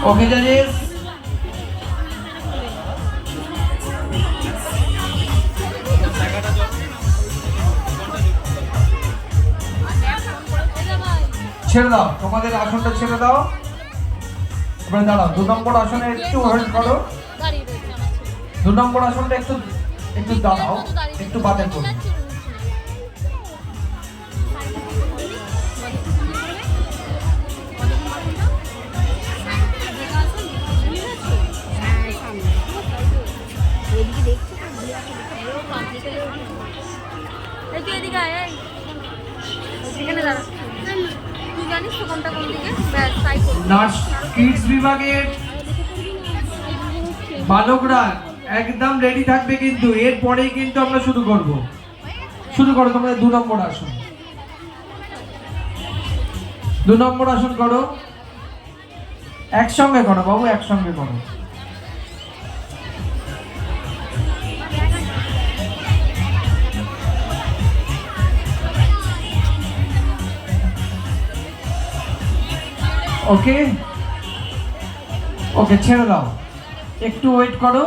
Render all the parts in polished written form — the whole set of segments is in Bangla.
ওকে জাজিস, ছেড়ে দাও, তোমাদের আসনটা ছেড়ে দাও। এবারে দাঁড়াও, 2 নম্বর আসনে একটু হোল্ড করো। 2 নম্বর আসনটা একটু একটু দাঁড়াও, একটু বাদে করো। নার্স কিডস বিভাগের বালকরা একদম রেডি থাকবে, কিন্তু এরপরেই কিন্তু আমরা শুরু করব। শুরু করো তোমাদের 2 নম্বর আসন। 2 নম্বর আসন করো, একসঙ্গে করো বাবু, একসঙ্গে করো। ওকে ওকে, ছেড়ে দাও, একটু ওয়েট করো।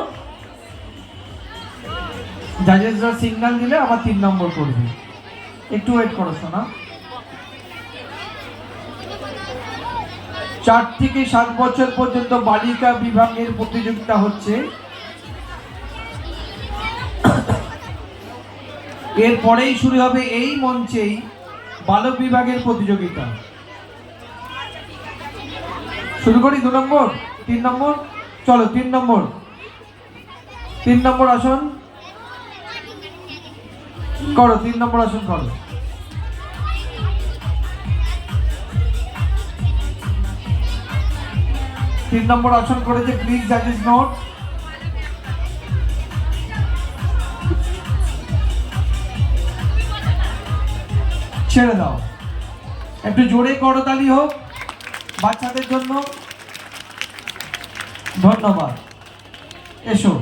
জাজেসরা সিগন্যাল দিলে আবার 3 নম্বর করবে, একটু ওয়েট করো সোনা। 4 থেকে 7 বছর পর্যন্ত বালিকা বিভাগের প্রতিযোগিতা হচ্ছে। এরপরেই শুরু হবে এই মঞ্চেই বালক বিভাগের প্রতিযোগিতা। শুরু করি 2 নম্বর, 3 নম্বর, চলো 3 নম্বর। 3 নম্বর আসন করো, 3 নম্বর আসন করো। তিন নম্বর আসন করেছে, প্লিজ জাজেস নোট। ছেড়ে দাও, একটু জোরে করতালি হোক বাচ্চাদের জন্য। ধন্যবাদ, এসো।